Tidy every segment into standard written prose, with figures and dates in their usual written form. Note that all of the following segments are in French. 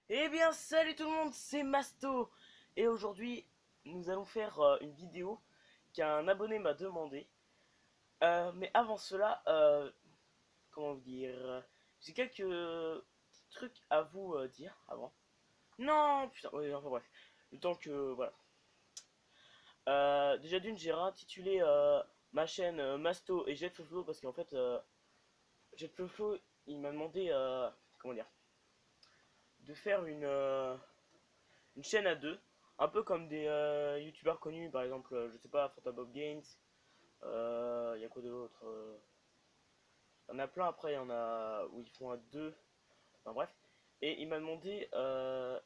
Eh bien, salut tout le monde, c'est Masto. Et aujourd'hui, nous allons faire une vidéo qu'un abonné m'a demandé. Mais avant cela, comment vous dire, j'ai quelques petits trucs à vous dire avant. Non, putain, ouais, enfin bref. Le temps que, voilà. Déjà d'une, j'ai réintitulé ma chaîne Masto et JetFlow parce qu'en fait, JetFlow, il m'a demandé, comment dire, de faire une chaîne à deux, un peu comme des youtubeurs connus, par exemple, je sais pas, Bob Games, il y a quoi d'autre, il y en a plein après, il y en a où ils font à deux, enfin bref. Et il m'a demandé de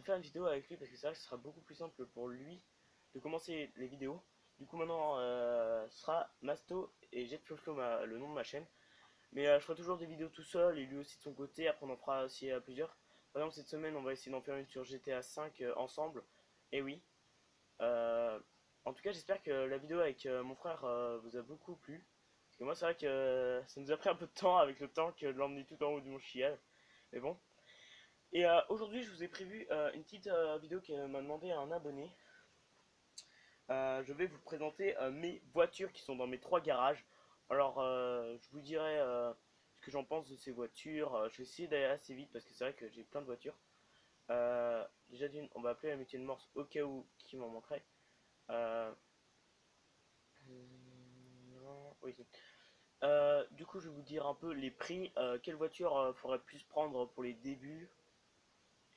faire une vidéo avec lui parce que c'est vrai que ce sera beaucoup plus simple pour lui de commencer les vidéos. Du coup, maintenant, ce sera Masto et JetFlow, le nom de ma chaîne. Mais je ferai toujours des vidéos tout seul et lui aussi de son côté. Après, on en fera aussi à plusieurs. Par exemple, cette semaine, on va essayer d'en faire une sur GTA 5 ensemble. Et oui. Euh, En tout cas, j'espère que la vidéo avec mon frère vous a beaucoup plu. Parce que moi, c'est vrai que ça nous a pris un peu de temps avec le temps que de l'emmener tout en haut du mont Chial. Mais bon. Et aujourd'hui, je vous ai prévu une petite vidéo que m'a demandé un abonné. Je vais vous présenter mes voitures qui sont dans mes trois garages. Alors, je vous dirai ce que j'en pense de ces voitures. Je vais essayer d'aller assez vite parce que c'est vrai que j'ai plein de voitures. Déjà d'une, on va appeler la mutuelle morse au cas où qui m'en manquerait. Euh, non, oui, du coup, je vais vous dire un peu les prix. Quelle voiture faudrait plus prendre pour les débuts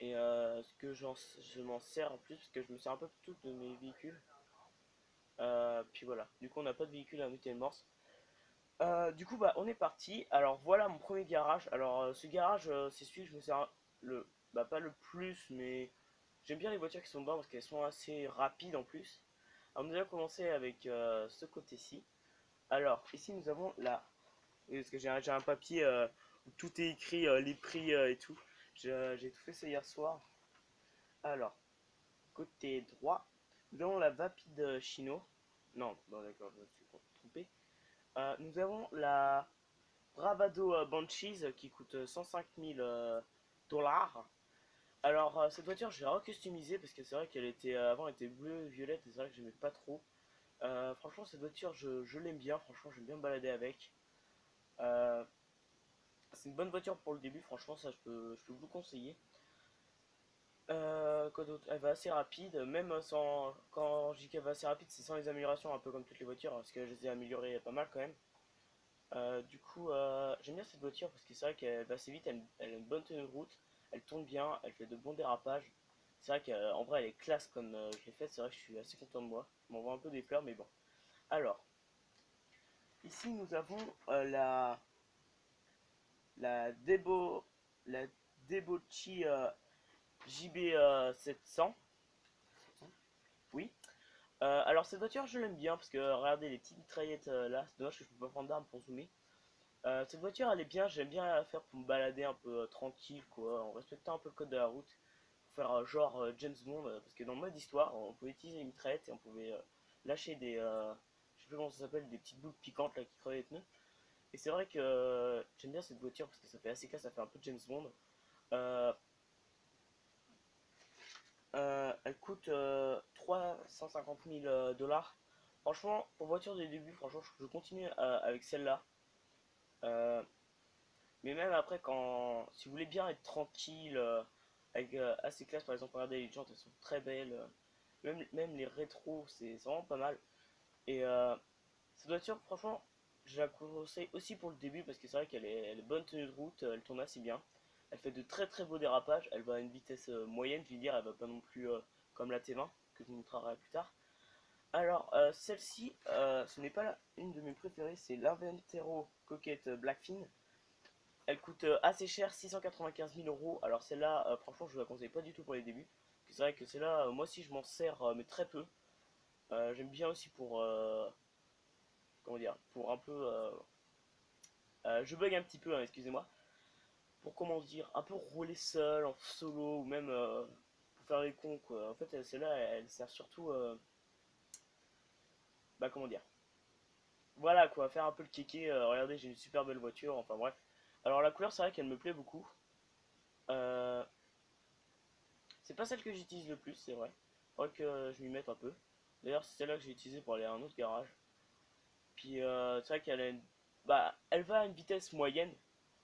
et ce que je m'en sers en plus parce que je me sers un peu tout de mes véhicules. Puis voilà. Du coup, on n'a pas de véhicule à mutuelle morse. Du coup, on est parti. Alors, voilà mon premier garage. Alors, ce garage, c'est celui que je me sers pas le plus, mais j'aime bien les voitures qui sont dedans parce qu'elles sont assez rapides en plus. Alors, nous allons commencer avec ce côté-ci. Alors, ici, nous avons la. Oui, parce que j'ai un papier où tout est écrit, les prix et tout. J'ai tout fait ça hier soir. Alors, côté droit, nous avons la Vapide Chino. Non, non d'accord, je me suis trompé. Nous avons la Bravado Banshees qui coûte 105 000 dollars. Alors cette voiture je l'ai recustomisée parce que c'est vrai qu'elle était avant elle était bleue violette et c'est vrai que j'aimais pas trop. Franchement cette voiture je l'aime bien, franchement j'aime bien me balader avec. Euh, c'est une bonne voiture pour le début, franchement ça je peux vous conseiller. Quoi d'autre? Elle va assez rapide, même sans quand je dis qu'elle va assez rapide c'est sans les améliorations un peu comme toutes les voitures parce que je les ai améliorées pas mal quand même. Du coup, j'aime bien cette voiture parce que c'est vrai qu'elle va assez vite, elle a une bonne tenue de route, elle tourne bien, elle fait de bons dérapages. C'est vrai qu'en vrai, elle est classe comme je l'ai faite, c'est vrai que je suis assez content de moi. Je m'envoie un peu des fleurs, mais bon. Alors, ici nous avons la Debo, la Debochi JB 700. Oui. Alors, cette voiture, je l'aime bien parce que regardez les petites mitraillettes là, c'est dommage que je peux pas prendre d'armes pour zoomer. Cette voiture elle est bien, j'aime bien la faire pour me balader un peu tranquille quoi, en respectant un peu le code de la route, pour faire genre James Bond, parce que dans le mode histoire on pouvait utiliser une mitraillette et on pouvait lâcher des, je sais plus comment ça s'appelle, des petites boules piquantes là qui crevaient les pneus. Et c'est vrai que j'aime bien cette voiture parce que ça fait assez classe, ça fait un peu James Bond. Euh, Elle coûte 350 000 dollars. Franchement, pour voiture de début, franchement je continue avec celle-là. Euh, Mais même après, si vous voulez bien être tranquille, avec assez classe, par exemple, regardez les jantes, elles sont très belles. Même les rétros, c'est vraiment pas mal. Et cette voiture, franchement, je la conseille aussi pour le début parce que c'est vrai elle est bonne tenue de route, elle tourne assez bien. Elle fait de très très beaux dérapages, elle va à une vitesse moyenne, je veux dire, elle va pas non plus comme la T20 que je vous montrerai plus tard. Alors, celle-ci, ce n'est pas une de mes préférées, c'est l'Inventero Coquette Blackfin. Elle coûte assez cher, 695 000 euros. Alors celle-là, franchement, je vous la conseille pas du tout pour les débuts. C'est vrai que celle-là, moi aussi, je m'en sers, mais très peu. J'aime bien aussi pour, comment dire, pour un peu, je bug un petit peu, hein, excusez-moi. Pour comment dire, un peu rouler seul, en solo, ou même pour faire les cons, quoi. En fait, celle-là, elle sert surtout, comment dire. Voilà, quoi, faire un peu le kéké. Regardez, j'ai une super belle voiture, enfin bref. Alors la couleur, c'est vrai qu'elle me plaît beaucoup. pas celle que j'utilise le plus, c'est vrai. Faudrait que je m'y mette un peu. D'ailleurs, c'est celle-là que j'ai utilisée pour aller à un autre garage. Puis c'est vrai qu'elle a une... bah, elle va à une vitesse moyenne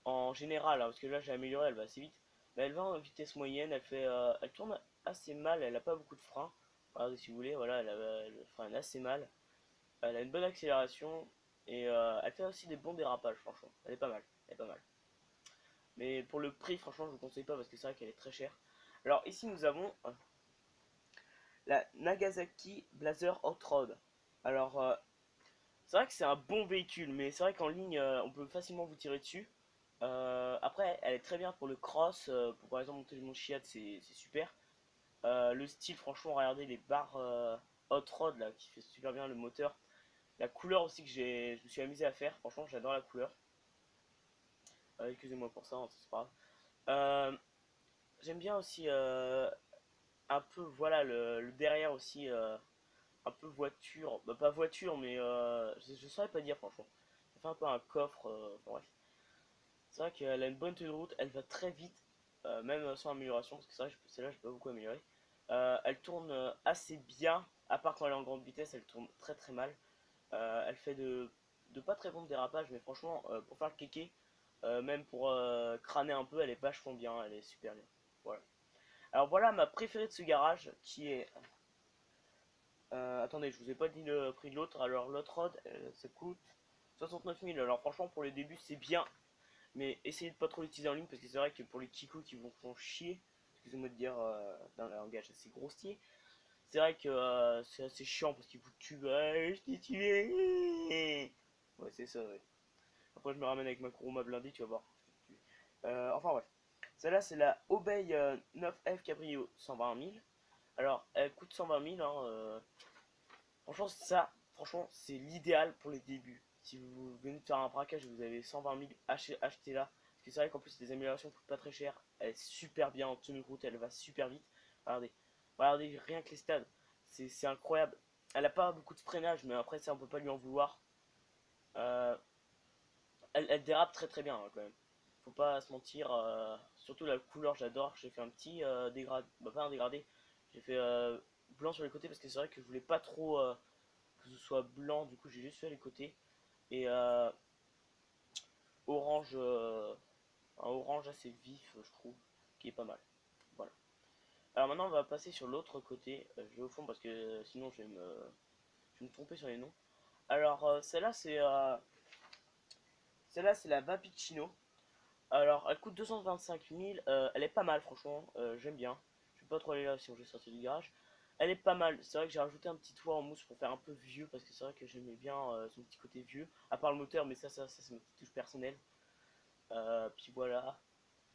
en général, hein, parce que là j'ai amélioré, elle va assez vite. Mais elle va en vitesse moyenne, elle tourne assez mal, elle a pas beaucoup de frein. Regardez si vous voulez, voilà, elle freine assez mal. Elle a une bonne accélération et elle fait aussi des bons dérapages, franchement. Elle est pas mal, elle est pas mal. Mais pour le prix, franchement, je vous conseille pas parce que c'est vrai qu'elle est très chère. Alors ici nous avons la Nagasaki Blazer Hot Rod. Alors c'est vrai que c'est un bon véhicule, mais c'est vrai qu'en ligne, on peut facilement vous tirer dessus. Après, elle est très bien pour le cross, pour par exemple monter mon Chiat, c'est super. Le style, franchement, regardez les barres hot rod là, qui fait super bien le moteur. La couleur aussi que je me suis amusé à faire, franchement, j'adore la couleur. Excusez-moi pour ça, hein, c'est pas grave. Euh, J'aime bien aussi un peu, voilà, le derrière aussi, un peu voiture, bah, pas voiture, mais je saurais pas dire franchement. Ça fait un peu un coffre, enfin, bref. C'est vrai qu'elle a une bonne tenue de route, elle va très vite, même sans amélioration, parce que c'est vrai que celle-là, je peux pas beaucoup améliorer. Elle tourne assez bien, à part quand elle est en grande vitesse, elle tourne très très mal. Elle fait de pas très bons dérapages, mais franchement, pour faire le kéké, même pour crâner un peu, elle est vachement bien, elle est super bien. Voilà. Alors voilà ma préférée de ce garage, qui est... attendez, je vous ai pas dit le prix de l'autre. Alors l'autre rod, ça coûte 69 000. Alors franchement, pour les débuts, c'est bien. Mais essayez de pas trop l'utiliser en ligne parce que c'est vrai que pour les chicos qui vous font chier, excusez-moi de dire dans un langage assez grossier, c'est vrai que c'est assez chiant parce qu'ils vous tuent. Ouais, je t'ai tué. Ouais, c'est ça, ouais. Après, je me ramène avec ma Kuruma blindée, tu vas voir. Enfin, bref. Celle-là, c'est la Obey 9F Cabrio 120 000. Alors, elle coûte 120 000. Hein, franchement, ça, franchement, c'est l'idéal pour les débuts. Si vous venez de faire un braquage et vous avez 120 000, achetez-la. Parce que c'est vrai qu'en plus, les améliorations coûtent pas très cher. Elle est super bien en tenue de route, elle va super vite. Regardez, regardez rien que les stades. C'est incroyable. Elle a pas beaucoup de freinage, mais après, ça, on peut pas lui en vouloir. Euh, elle dérape très très bien hein, quand même. Faut pas se mentir. Surtout la couleur, j'adore. J'ai fait un petit dégradé, bah, pas un dégradé. J'ai fait blanc sur les côtés parce que c'est vrai que je voulais pas trop que ce soit blanc. Du coup, j'ai juste fait les côtés et orange, un orange assez vif, je trouve, qui est pas mal. Voilà. Alors maintenant, on va passer sur l'autre côté. Je vais au fond parce que sinon, je vais me tromper sur les noms. Alors, celle-là, c'est la Vapicino. Alors, elle coûte 225 000. Elle est pas mal, franchement. J'aime bien. Je vais pas trop aller là si on veut sortir du garage. Elle est pas mal. C'est vrai que j'ai rajouté un petit toit en mousse pour faire un peu vieux parce que c'est vrai que j'aimais bien son petit côté vieux. À part le moteur, mais ça c'est ma petite touche personnelle. Puis voilà.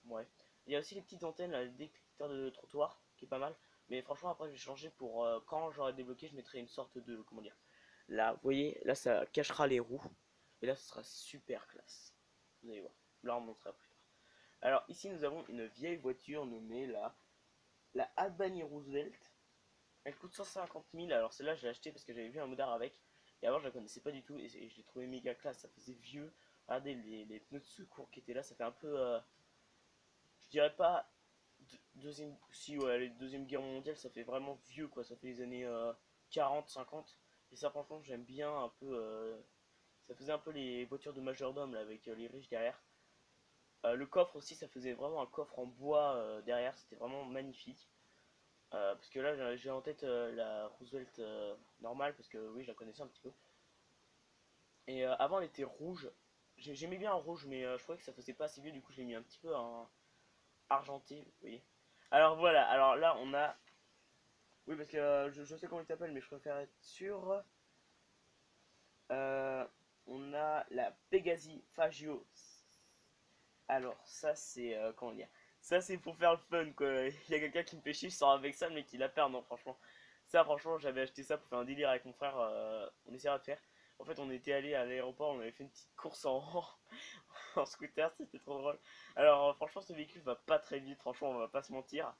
Ouais. Il y a aussi les petites antennes, là, les détecteurs de trottoir, qui est pas mal. Mais franchement, après, je vais changer pour quand j'aurai débloqué, je mettrai une sorte de. Comment dire? Là, vous voyez, là, ça cachera les roues. Et là, ce sera super classe. Vous allez voir. Là, on montrera plus tard. Alors, ici, nous avons une vieille voiture nommée la Albany Roosevelt. Elle coûte 150 000. Alors, celle-là, je l'ai achetée parce que j'avais vu un modard avec. Et avant, je la connaissais pas du tout. Et je l'ai trouvé méga classe. Ça faisait vieux. Regardez les pneus de secours qui étaient là. Ça fait un peu. Je dirais pas deuxième, si ouais, les deuxième guerre mondiale, ça fait vraiment vieux quoi, ça fait les années 40, 50. Et ça franchement j'aime bien un peu, ça faisait un peu les voitures de majordome là avec les riches derrière. Le coffre aussi, ça faisait vraiment un coffre en bois derrière, c'était vraiment magnifique. Parce que là j'ai en tête la Roosevelt normale parce que oui je la connaissais un petit peu. Et avant elle était rouge. J'aimais bien en rouge mais je trouvais que ça faisait pas assez vieux, du coup je l'ai mis un petit peu en argenté, vous voyez. Alors voilà, alors là on a... Oui, parce que je sais comment il s'appelle, mais je préfère être sûr. Euh, on a la Pegasi Fagio. Alors, ça, c'est. Comment dire? Ça, c'est pour faire le fun, quoi. Il y a quelqu'un qui me fait chier, je sors avec ça, mais qui la perd, non, franchement. Ça, franchement, j'avais acheté ça pour faire un délire avec mon frère. On essaiera de faire. En fait, on était allé à l'aéroport, on avait fait une petite course en scooter, c'était trop drôle. Alors, franchement, ce véhicule va pas très vite, franchement, on va pas se mentir.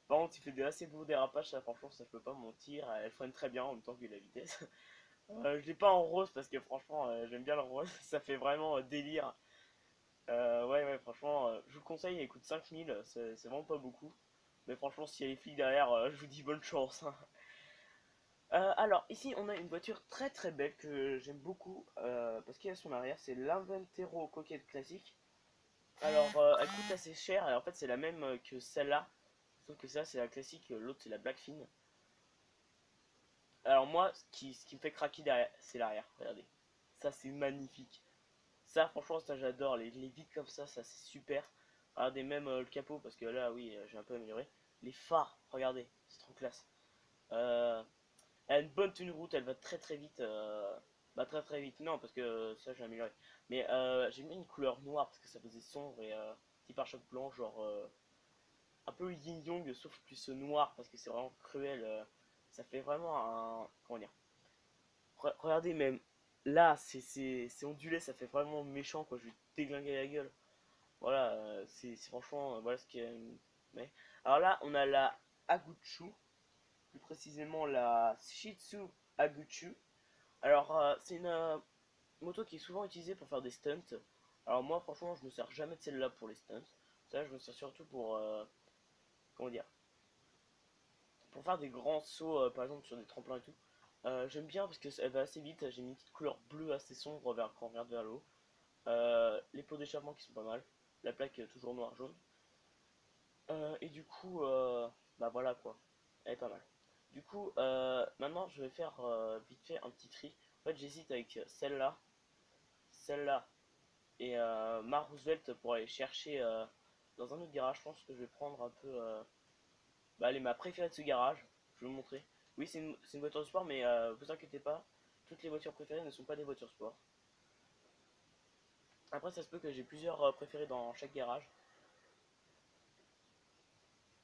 Par contre, il fait des assez beaux dérapages, ça, franchement, ça je peux pas mentir. Elle freine très bien en même temps que la vitesse. Je l'ai pas en rose parce que franchement, j'aime bien le rose, ça fait vraiment délire. Ouais, ouais, franchement, je vous le conseille, il coûte 5 000, c'est vraiment pas beaucoup. Mais franchement, s'il y a les flics derrière, je vous dis bonne chance, hein. Alors, ici, on a une voiture très très belle que j'aime beaucoup parce qu'il y a son arrière, c'est l'Aventero Coquette classique. Alors, elle coûte assez cher et en fait, c'est la même que celle-là. Sauf que ça, c'est la classique, l'autre, c'est la Blackfin. Alors, moi, ce qui me fait craquer derrière, c'est l'arrière. Regardez, ça, c'est magnifique. Ça, franchement, ça, j'adore. Les vitres comme ça, c'est super. Regardez, même le capot, parce que là, oui, j'ai un peu amélioré. Les phares, regardez, c'est trop classe. Euh, Elle a une bonne tenue de route, elle va très très vite. Bah très très vite, non, parce que ça j'ai amélioré. Mais j'ai mis une couleur noire parce que ça faisait sombre et petit pare-choc blanc, genre un peu yin yang, sauf plus noir parce que c'est vraiment cruel. Ça fait vraiment un. Comment dire? Regardez, même là, c'est ondulé, ça fait vraiment méchant quoi. Je vais déglinguer la gueule. Voilà, c'est franchement. Voilà ce qui est. Mais... Alors là, on a la Aguchu, plus précisément la Shih Tzu Aguchu. Alors, c'est une moto qui est souvent utilisée pour faire des stunts. Alors, moi, franchement, je me sers jamais de celle-là pour les stunts. Ça, je me sers surtout pour, comment dire, pour faire des grands sauts, par exemple, sur des tremplins et tout. J'aime bien parce qu'elle va assez vite. J'ai mis une petite couleur bleue assez sombre quand on regarde vers le haut. Les pots d'échappement qui sont pas mal. La plaque toujours noir-jaune. Et du coup, bah voilà quoi. Elle est pas mal. Du coup, maintenant, je vais faire vite fait un petit tri. En fait, j'hésite avec celle-là et ma Roosevelt pour aller chercher dans un autre garage. Je pense que je vais prendre un peu. Bah, elle est ma préférée de ce garage. Je vais vous montrer. Oui, c'est une voiture de sport, mais vous inquiétez pas, toutes les voitures préférées ne sont pas des voitures sport. Après, ça se peut que j'ai plusieurs préférés dans chaque garage.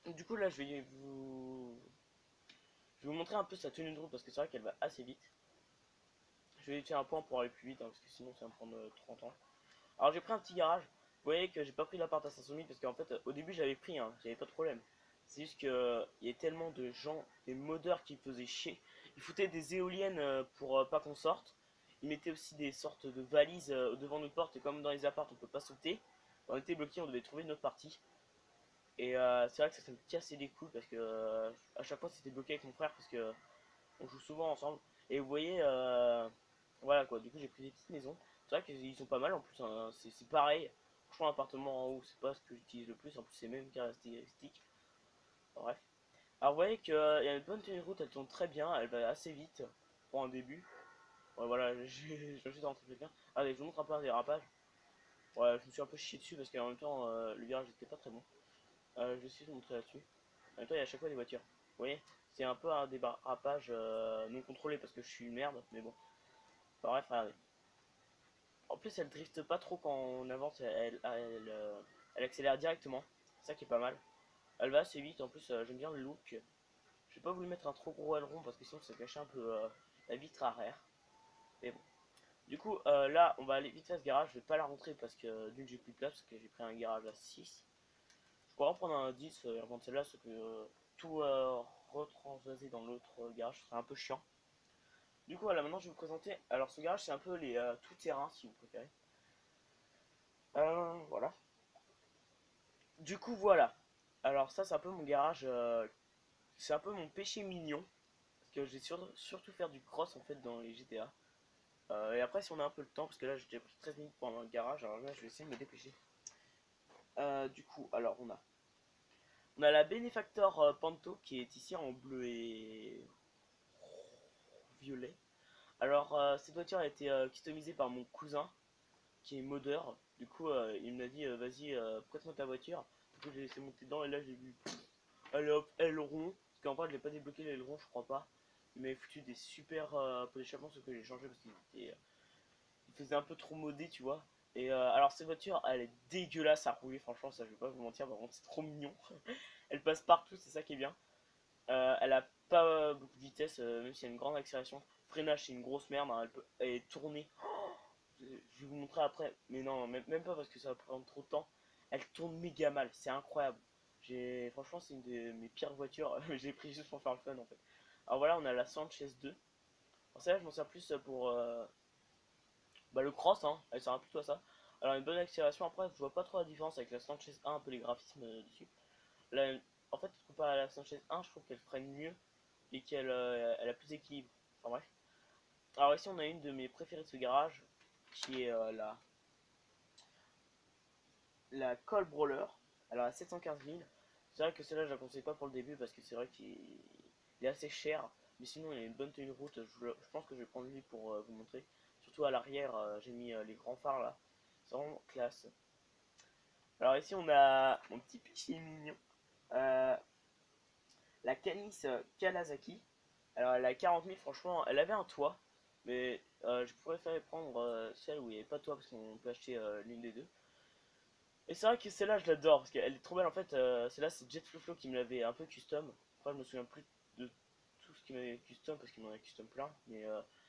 Du coup, là, je vais vous montrer un peu sa tenue de route parce que c'est vrai qu'elle va assez vite. Je vais utiliser un point pour aller plus vite hein, parce que sinon ça va me prendre 30 ans. Alors, j'ai pris un petit garage. Vous voyez que j'ai pas pris l'appart à 500 000 parce qu'en fait, au début, j'avais pris, hein, j'avais pas de problème. C'est juste qu'il y a tellement de gens, des modeurs qui me faisaient chier. Ils foutaient des éoliennes pour pas qu'on sorte. Ils mettaient aussi des sortes de valises devant nos portes. Et comme dans les apparts, on peut pas sauter. On était bloqué, on devait trouver une autre partie. Et c'est vrai que ça me cassait les couilles parce que à chaque fois, c'était bloqué avec mon frère parce que on joue souvent ensemble. Et vous voyez, voilà quoi. Du coup, j'ai pris des petites maisons. C'est vrai qu'ils sont pas mal en plus, hein, c'est pareil. Franchement, l'appartement en haut, c'est pas ce que j'utilise le plus. En plus, c'est même caractéristique. Bref. Alors, vous voyez qu'il y a une bonne tenue de route, elle tourne très bien, elle va assez vite pour un début. Ouais, voilà, je suis rentré quelqu'un. Allez, je vous montre un peu un dérapage. Ouais, je me suis un peu chié dessus parce qu'en même temps, le virage était pas très bon. Je vais essayer de vous montrer là-dessus. En même temps, il y a à chaque fois des voitures. Vous voyez, c'est un peu un dérapage non contrôlé parce que je suis une merde, mais bon. Enfin, bref, regardez. En plus, elle drifte pas trop quand on avance, elle accélère directement. C'est ça qui est pas mal. Elle va assez vite, en plus, j'aime bien le look. Je vais pas voulu mettre un trop gros aileron parce que sinon ça cachait un peu la vitre arrière. Mais bon. Du coup, là, on va aller vite fait à ce garage. Je vais pas la rentrer parce que d'une, j'ai plus de place parce que j'ai pris un garage à 6. Je pourrais en prendre un 10 et revendre celle-là, sauf que tout retransvaser dans l'autre garage serait un peu chiant. Du coup, voilà, maintenant je vais vous présenter. Alors, ce garage, c'est un peu les tout-terrain si vous préférez. Voilà. Du coup, voilà. Alors, ça, c'est un peu mon garage. C'est un peu mon péché mignon. Parce que je vais surtout faire du cross en fait dans les GTA. Et après, si on a un peu le temps, parce que là j'ai pris 13 minutes pour un garage, alors là je vais essayer de me dépêcher. Du coup, alors on a la Benefactor Panto qui est ici en bleu et violet. Alors, cette voiture a été customisée par mon cousin qui est modeur. Du coup, il m'a dit vas-y, prête-moi ta voiture. Du coup, j'ai laissé monter dedans et là j'ai vu. Allez hop, aileron. Parce qu'en fait, je l'ai pas débloqué l'aileron, je crois pas. Il m'avait foutu des super pots d'échappement, ce que j'ai changé parce qu'il était il faisait un peu trop modé, tu vois. Et alors, cette voiture, elle est dégueulasse à rouler, franchement, ça je vais pas vous mentir, par contre, c'est trop mignon. Elle passe partout, c'est ça qui est bien. Elle a pas beaucoup de vitesse, même si elle a une grande accélération. Freinage, c'est une grosse merde, hein, elle est tournée. Je vais vous montrer après, mais non, même pas parce que ça va prendre trop de temps. Elle tourne méga mal, c'est incroyable. Franchement, c'est une de mes pires voitures. J'ai pris juste pour faire le fun en fait. Alors voilà, on a la Sanchez 2. Alors celle-là, je m'en sers plus pour bah, le cross, hein. Elle sert plutôt à ça. Alors une bonne accélération, après, je vois pas trop la différence avec la Sanchez 1, un peu les graphismes dessus. Là, en fait, comparé à la Sanchez 1, je trouve qu'elle freine mieux et qu'elle elle a plus d'équilibre. Enfin bref. Alors ici, on a une de mes préférées de ce garage, qui est la Cole Brawler. Alors à 715 000. C'est vrai que celle-là, je la conseille pas pour le début parce que c'est vrai qu'il est assez cher. Mais sinon, il a une bonne tenue de route. Je pense que je vais prendre lui pour vous montrer. Surtout à l'arrière, j'ai mis les grands phares là. C'est vraiment classe. Alors ici, on a mon petit pichier mignon. Euh, la Canis Kawasaki. Alors elle a 40 000, franchement, elle avait un toit. Mais je préférais prendre celle où il n'y avait pas de toit parce qu'on peut acheter l'une des deux. Et c'est vrai que celle-là, je l'adore parce qu'elle est trop belle en fait. Celle-là, c'est Jet Flo qui me l'avait un peu custom. Après, je me souviens plus de tout ce qu'il m'avait custom parce qu'il m'en a custom plein. Mais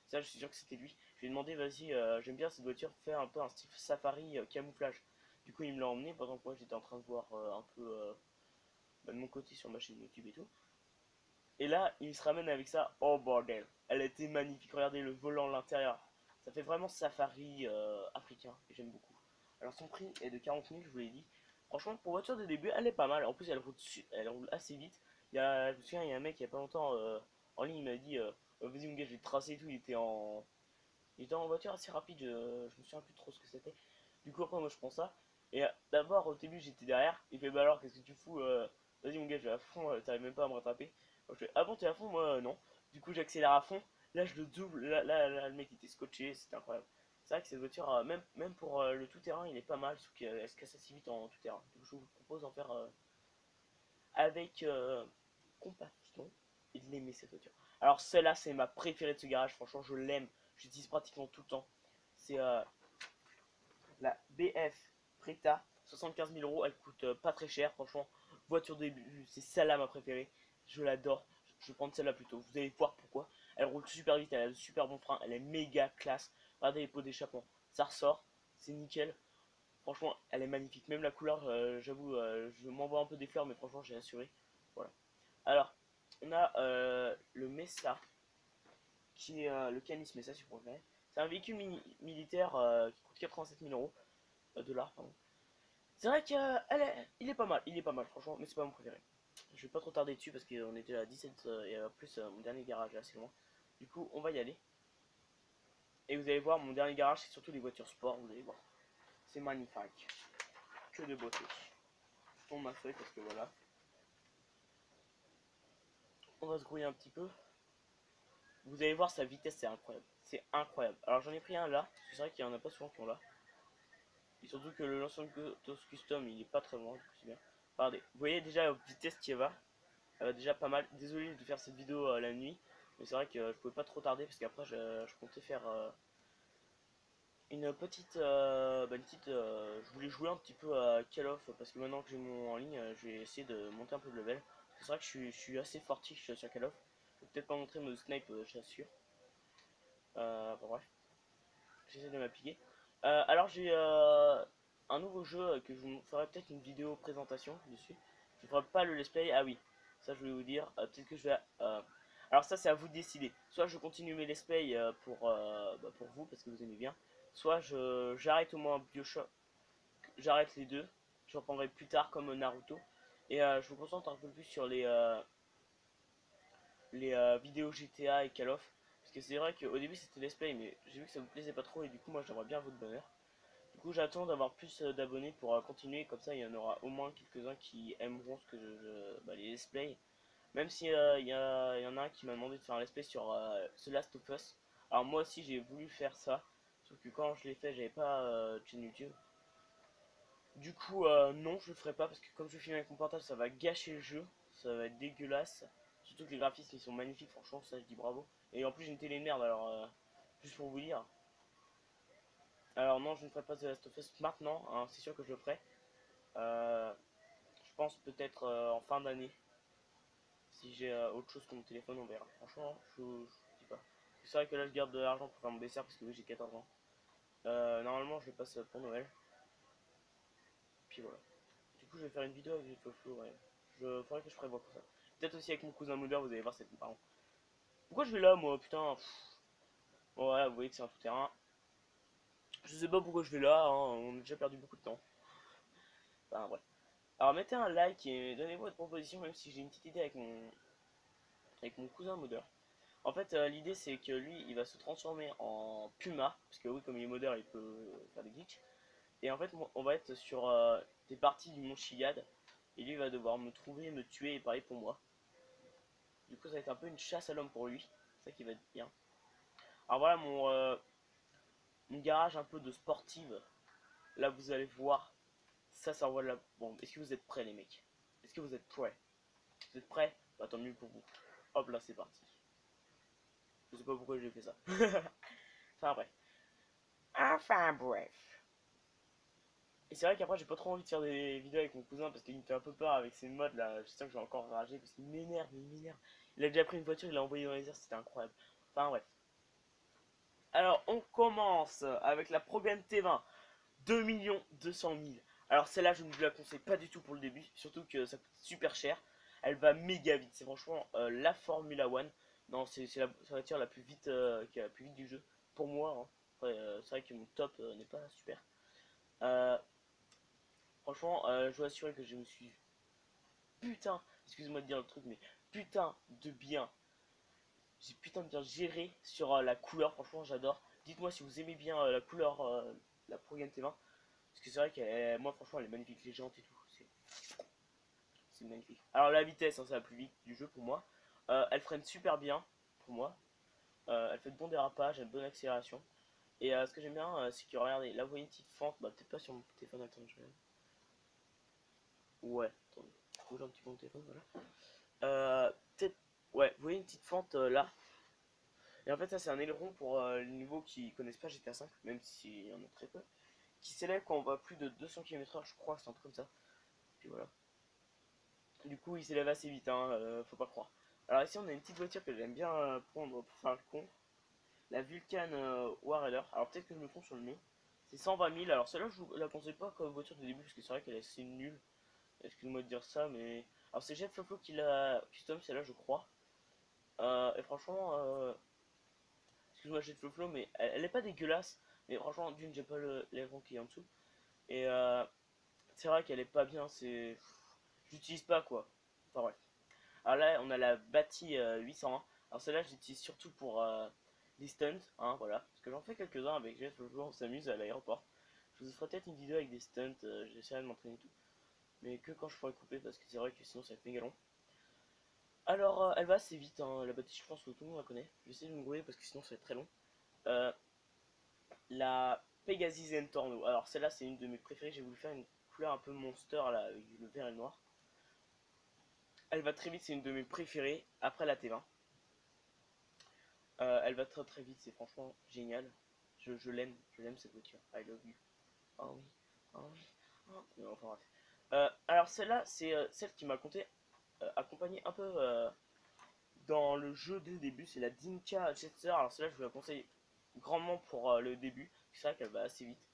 ça, je suis sûr que c'était lui. Je lui ai demandé, vas-y, j'aime bien cette voiture, faire un peu un style safari camouflage. Du coup, il me l'a emmené pendant que moi j'étais en train de voir un peu de mon côté sur ma chaîne YouTube et tout. Et là, il se ramène avec ça. Oh bordel, elle était magnifique. Regardez le volant, l'intérieur. Ça fait vraiment safari africain. Et j'aime beaucoup. Alors son prix est de 40 000, je vous l'ai dit. Franchement, pour voiture de début, elle est pas mal. En plus, elle roule assez vite. Je me souviens, il y a un mec il y a pas longtemps en ligne, il m'a dit vas-y, mon gars, je vais te tracer et tout. Il était en voiture assez rapide. Je me souviens plus trop ce que c'était. Du coup, après, moi, je prends ça. Et d'abord, au début, j'étais derrière. Il fait bah alors, qu'est-ce que tu fous vas-y, mon gars, je vais à fond. T'arrives même pas à me rattraper. Moi, je fais ah bon, t'es à fond? Moi, non. Du coup, j'accélère à fond. Là, je le double. Là, le mec était scotché. C'était incroyable. C'est vrai que cette voiture, même pour le tout-terrain, il est pas mal, sauf qu'elle se casse assez vite en tout-terrain. Donc je vous propose d'en faire avec compassion et de l'aimer cette voiture. Alors celle-là, c'est ma préférée de ce garage, franchement, je l'aime. J'utilise pratiquement tout le temps. C'est la BF Preta, 75 000 euros, elle coûte pas très cher, franchement. Voiture de début, c'est celle-là ma préférée. Je l'adore. Je vais prendre celle-là plutôt. Vous allez voir pourquoi. Elle roule super vite, elle a de super bons freins, elle est méga classe. Regardez les pots d'échappement, ça ressort, c'est nickel. Franchement, elle est magnifique. Même la couleur, j'avoue, je m'envoie un peu des fleurs, mais franchement, j'ai assuré. Voilà. Alors, on a le Mesa, qui est le Canis Mesa, si vous préférez. C'est un véhicule militaire qui coûte 87 000 euros, dollars, pardon. C'est vrai qu'il il est pas mal, franchement, mais c'est pas mon préféré. Je vais pas trop tarder dessus parce qu'on est déjà à 17 et plus mon dernier garage est assez loin. Du coup, on va y aller. Et vous allez voir, mon dernier garage, c'est surtout les voitures sport, vous allez voir. C'est magnifique. Que de beauté. Je tombe ma feuille parce que voilà. On va se grouiller un petit peu. Vous allez voir, sa vitesse, c'est incroyable. C'est incroyable. Alors j'en ai pris un là, parce que c'est vrai qu'il y en a pas souvent qui ont là. Et surtout que le lancement custom, il est pas très loin, du coup c'est bien. Regardez, vous voyez déjà la vitesse qui va. Elle va déjà pas mal. Désolé de faire cette vidéo la nuit. Mais c'est vrai que je pouvais pas trop tarder parce qu'après je comptais faire une petite, je voulais jouer un petit peu à Call of parce que maintenant que j'ai mon en ligne, je vais essayer de monter un peu de level. C'est vrai que je suis assez fortiche sur Call of. Je vais peut-être pas montrer mon snipe, j'assure. Bon, bref, j'essaie de m'appliquer. Alors j'ai un nouveau jeu que je vous ferai peut-être une vidéo présentation dessus. Je ferai pas le let's play. Ah oui, ça je voulais vous dire. Peut-être que je vais. Alors ça c'est à vous de décider. Soit je continue mes let's play pour vous parce que vous aimez bien. Soit j'arrête au moins Bioshock. J'arrête les deux. Je reprendrai plus tard comme Naruto. Et je vous concentre un peu plus sur les vidéos GTA et Call of. Parce que c'est vrai qu'au début c'était let's play, mais j'ai vu que ça vous plaisait pas trop et du coup moi j'aimerais bien votre bonheur. Du coup j'attends d'avoir plus d'abonnés pour continuer, comme ça il y en aura au moins quelques-uns qui aimeront ce que les let's play. Même si y en a un qui m'a demandé de faire un let's play sur The Last of Us. Alors moi aussi j'ai voulu faire ça, sauf que quand je l'ai fait j'avais pas de chaîne YouTube. Du coup non je le ferai pas parce que comme je filme avec mon portable ça va gâcher le jeu, ça va être dégueulasse. Surtout que les graphismes ils sont magnifiques, franchement ça je dis bravo. Et en plus j'ai une télé de merde alors juste pour vous dire. Alors non, je ne ferai pas The Last of Us maintenant, hein, c'est sûr que je le ferai. Euh, je pense peut-être en fin d'année. Si j'ai autre chose que mon téléphone, on verra. Franchement, je dis pas. C'est vrai que là je garde de l'argent pour faire mon dessert parce que oui, j'ai 14 ans. Normalement je le passe pour Noël. Puis voilà. Du coup je vais faire une vidéo avec les Flo, ouais. Faudrait que je prévoie pour ça. Peut-être aussi avec mon cousin Modeur, vous allez voir cette parent. Pourquoi je vais là moi, putain. Bon, voilà, vous voyez que c'est un tout terrain. Je sais pas pourquoi je vais là, hein, on a déjà perdu beaucoup de temps. Enfin bref. Alors mettez un like et donnez-vous votre proposition, même si j'ai une petite idée avec mon cousin modeur. En fait, l'idée c'est que lui, il va se transformer en Puma, parce que oui, comme il est modeur, il peut faire des glitches. Et en fait, on va être sur des parties du mont Chiliad, et lui va devoir me trouver, me tuer, et pareil pour moi. Du coup, ça va être un peu une chasse à l'homme pour lui, c'est ça qui va être bien. Alors voilà mon garage un peu de sportive. Là, vous allez voir, ça envoie de la... Bon, est-ce que vous êtes prêts les mecs? Est-ce que vous êtes prêts? Vous êtes prêts? Bah tant mieux pour vous. Hop là, c'est parti. Je sais pas pourquoi j'ai fait ça. Enfin bref. Enfin bref. Et c'est vrai qu'après j'ai pas trop envie de faire des vidéos avec mon cousin parce qu'il me fait un peu peur avec ses modes là. Je sens que je vais encore rager parce qu'il m'énerve, il m'énerve. Il a déjà pris une voiture, il l'a envoyée dans les airs, c'était incroyable. Enfin bref. Alors on commence avec la Program T20. 2 200 000. Alors celle-là je ne vous la conseille pas du tout pour le début. Surtout que ça coûte super cher. Elle va méga vite. C'est franchement la Formula One. Non, c'est la voiture la plus vite, qui est la plus vite du jeu. Pour moi. Hein. Après, c'est vrai que mon top n'est pas super. Euh, Franchement, je vous assure que je me suis putain, excusez-moi de dire le truc, mais putain de bien, j'ai putain de bien géré sur la couleur. Franchement, j'adore. Dites-moi si vous aimez bien la couleur, la Pro Game T20, parce que c'est vrai qu'elle, moi, franchement, elle est magnifique, les jantes et tout. C'est magnifique. Alors la vitesse, hein, c'est la plus vite du jeu pour moi. Elle freine super bien pour moi. Elle fait de bons dérapages, elle a une bonne accélération. Et ce que j'aime bien, c'est que regardez, là vous voyez une petite fente, bah peut-être pas sur mon téléphone, attendez, je regarde. Ouais, attendez, bouge un petit peu mon téléphone, voilà. Peut-être, ouais, vous voyez une petite fente là. Et en fait, ça c'est un aileron pour les nouveaux qui connaissent pas GTA 5, même s'il y en a très peu, qui s'élève quand on va plus de 200 km/h, je crois, c'est un truc comme ça. Puis voilà. Du coup, il s'élève assez vite, hein, faut pas croire. Alors ici, on a une petite voiture que j'aime bien prendre pour faire le con. La Vulcan Warrior. Alors peut-être que je me trompe sur le nom. C'est 120 000. Alors celle-là, je vous la conseille pas comme voiture de début parce que c'est vrai qu'elle est assez nulle. Excuse-moi de dire ça, mais... Alors c'est Jet Floflo qui l'a custom, celle-là, je crois. Et franchement, excuse-moi Jet Floflo, mais elle est pas dégueulasse. Mais franchement, d'une, j'ai pas l'aileron qui est en dessous. Et c'est vrai qu'elle est pas bien, c'est... J'utilise pas, quoi. Enfin bref. Alors là, on a la Bati 801. Alors celle-là, j'utilise surtout pour des stunts, hein, voilà. Parce que j'en fais quelques-uns avec Jet, le jour on s'amuse à l'aéroport. Je vous ferai peut-être une vidéo avec des stunts, j'essaierai de m'entraîner tout. Mais que quand je pourrai couper, parce que c'est vrai que sinon ça va être méga long. Alors, elle va assez vite, hein, la Bati, je pense que tout le monde la connaît. Je vais essayer de me grouiller parce que sinon ça va être très long. Euh, la Pegasus Entorno. Alors celle-là, c'est une de mes préférées. J'ai voulu faire une couleur un peu monster, là, avec le vert et le noir. Elle va très vite, c'est une de mes préférées, après la T20. Elle va très très vite, c'est franchement génial. Je l'aime cette voiture. I love you. Oh oui, oh oui. Oh. Non, enfin bref. Alors celle-là, c'est celle qui m'a accompagné un peu dans le jeu dès le début. C'est la Dinka Jetster. Alors celle-là, je vous la conseille grandement pour le début. C'est vrai qu'elle va assez vite.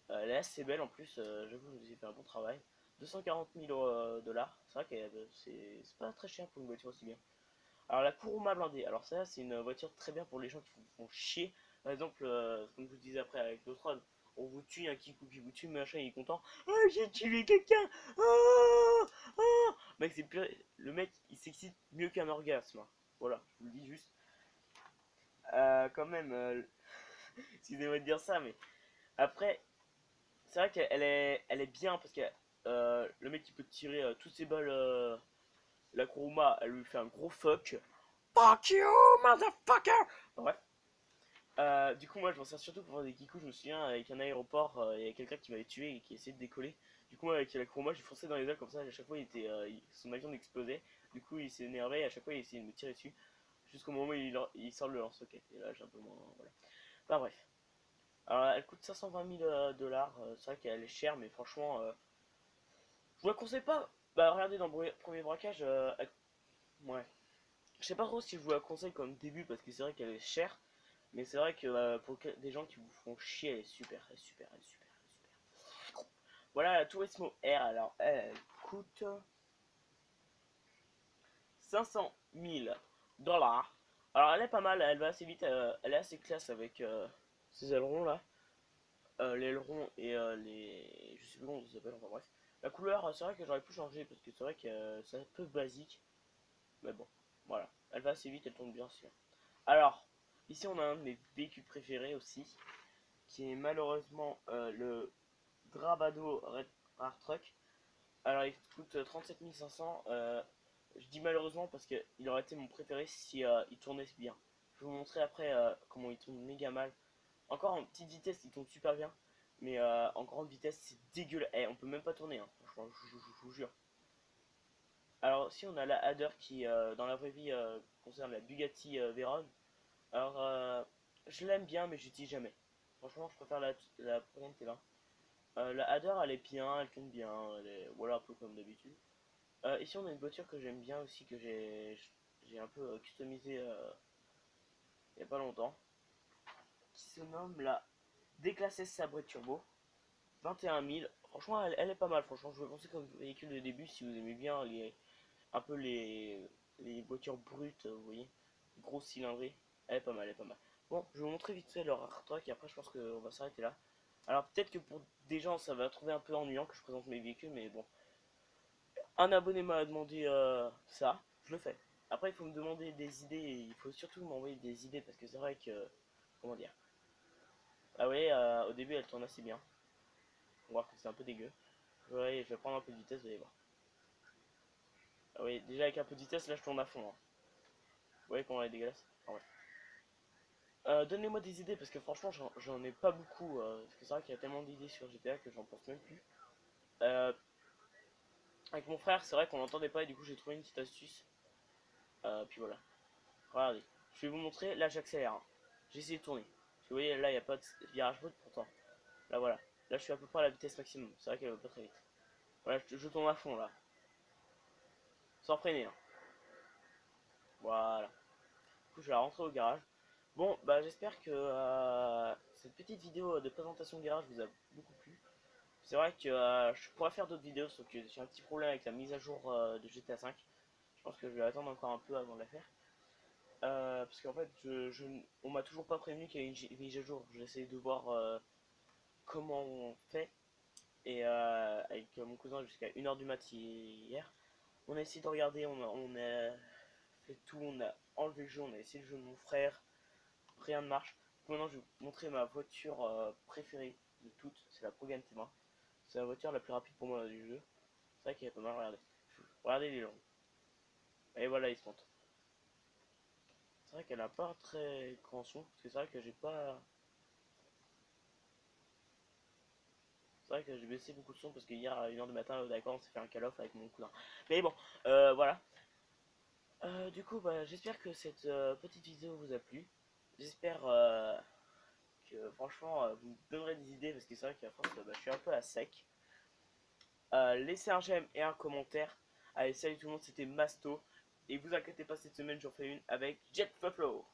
Elle est assez belle en plus. J'avoue, vous avez fait un bon travail. 240 000 dollars. C'est vrai que c'est pas très cher pour une voiture aussi bien. Alors la Kuruma blindée, alors ça c'est une voiture très bien pour les gens qui vous font chier. Par exemple, comme je vous disais après avec l'autre run, on vous tue, un Kikou qui vous tue, machin, il est content. Ah, j'ai tué quelqu'un. Ah, ah. Mec, c'est plus... Le mec, il s'excite mieux qu'un orgasme. Voilà, je vous le dis juste. Quand même, excusez-moi de dire ça, mais après, c'est vrai elle est bien parce que le mec il peut tirer toutes ses balles. La Kuruma, elle lui fait un gros fuck. Fuck you, motherfucker! Bref. Du coup, moi, je m'en sers surtout pour faire des kikus. Je me souviens, avec un aéroport, il y a quelqu'un qui m'avait tué et qui essayait de décoller. Du coup, moi, avec la Kuruma, j'ai foncé dans les airs comme ça. À chaque fois, son avion explosait. Du coup, il s'est énervé. Et à chaque fois, il essayait de me tirer dessus. Jusqu'au moment où il sort le lance-roquette. Et là, j'ai un peu moins. Voilà. Enfin, bref. Alors, elle coûte 520 000 dollars. C'est vrai qu'elle est chère, mais franchement, je vous la conseille pas. Bah, regardez dans le premier braquage. Ouais. Je sais pas trop si je vous la conseille comme début parce que c'est vrai qu'elle est chère. Mais c'est vrai que pour des gens qui vous font chier, elle est super, elle est super, elle est super, elle est super. Voilà la Turismo R, alors elle coûte 500 000 dollars. Alors elle est pas mal, elle va assez vite, elle est assez classe avec ces ailerons là. L'aileron et les... Je sais plus comment ça s'appelle, enfin bref. La couleur, c'est vrai que j'aurais pu changer parce que c'est vrai que c'est un peu basique. Mais bon, voilà. Elle va assez vite, elle tombe bien sûr. Alors, ici on a un de mes véhicules préférés aussi, qui est malheureusement le Drabado Red Rare Truck. Alors il coûte 37 500. Je dis malheureusement parce qu'il aurait été mon préféré si il tournait bien. Je vais vous montrer après comment il tourne méga mal. Encore en petite vitesse, il tourne super bien. Mais en grande vitesse, c'est dégueulasse. Eh, on peut même pas tourner, hein. Franchement, je vous jure. Alors, si on a la Hadder qui, dans la vraie vie, concerne la Bugatti Veyron. Alors, je l'aime bien, mais je dis jamais. Franchement, je préfère la présente T20. La Hadder, elle est bien, elle tourne bien. Voilà, un peu comme d'habitude. Ici, on a une voiture que j'aime bien aussi, que j'ai un peu customisé il n'y a pas longtemps, qui se nomme la D-Class Sabre Turbo 21 000. Franchement, elle est pas mal. Franchement, je vais penser comme véhicule de début si vous aimez bien un peu les voitures brutes, vous voyez, grosse cylindrée. Elle est pas mal, elle est pas mal. Bon, je vais vous montrer vite fait leur hard truck et après je pense qu'on va s'arrêter là. Alors peut-être que pour des gens ça va trouver un peu ennuyant que je présente mes véhicules, mais bon. Un abonné m'a demandé ça, je le fais. Après il faut me demander des idées et il faut surtout m'envoyer des idées parce que c'est vrai que, comment dire. Ah ouais, au début elle tourne assez bien. On va voir que c'est un peu dégueu. Ouais, je vais prendre un peu de vitesse, vous allez voir. Ah oui, déjà avec un peu de vitesse là je tourne à fond, hein. Vous voyez comment elle est dégueulasse. Ah ouais. Donnez-moi des idées parce que franchement j'en ai pas beaucoup. Parce que c'est vrai qu'il y a tellement d'idées sur GTA que j'en pense même plus. Euh, avec mon frère, c'est vrai qu'on n'entendait pas et du coup j'ai trouvé une petite astuce. Puis voilà. Regardez. Je vais vous montrer. Là j'accélère, hein. J'ai essayé de tourner. Parce que vous voyez là il n'y a pas de virage brut pourtant. Là voilà. Là je suis à peu près à la vitesse maximum. C'est vrai qu'elle va pas très vite. Voilà, je tourne à fond là. Sans freiner, hein. Voilà. Du coup je vais rentrer au garage. Bon bah j'espère que cette petite vidéo de présentation de garage vous a beaucoup plu. C'est vrai que je pourrais faire d'autres vidéos, sauf que j'ai un petit problème avec la mise à jour de GTA 5. Je pense que je vais attendre encore un peu avant de la faire. Parce qu'en fait, on m'a toujours pas prévenu qu'il y a une mise à jour. J'essaie de voir comment on fait. Et avec mon cousin jusqu'à 1h du mat hier, on a essayé de regarder, on a fait tout, on a enlevé le jeu, on a essayé le jeu de mon frère. Rien ne marche. Maintenant, je vais vous montrer ma voiture préférée de toutes. C'est la Pagani Téma. C'est la voiture la plus rapide pour moi du jeu. C'est vrai qu'il est pas mal, regardez. Regardez les longs. Et voilà, il se monte. C'est vrai qu'elle a pas un très grand son, parce que c'est vrai que j'ai pas... C'est vrai que j'ai baissé beaucoup de son, parce qu'hier à 1h du matin, d'accord, on s'est fait un call-off avec mon cousin. Mais bon, voilà. Du coup, bah, j'espère que cette petite vidéo vous a plu. J'espère que franchement, vous me donnerez des idées, parce que c'est vrai qu'à force, bah, je suis un peu à sec. Laissez un j'aime et un commentaire. Allez, salut tout le monde, c'était Masto. Et vous inquiétez pas, cette semaine j'en fais une avec Jet Flow.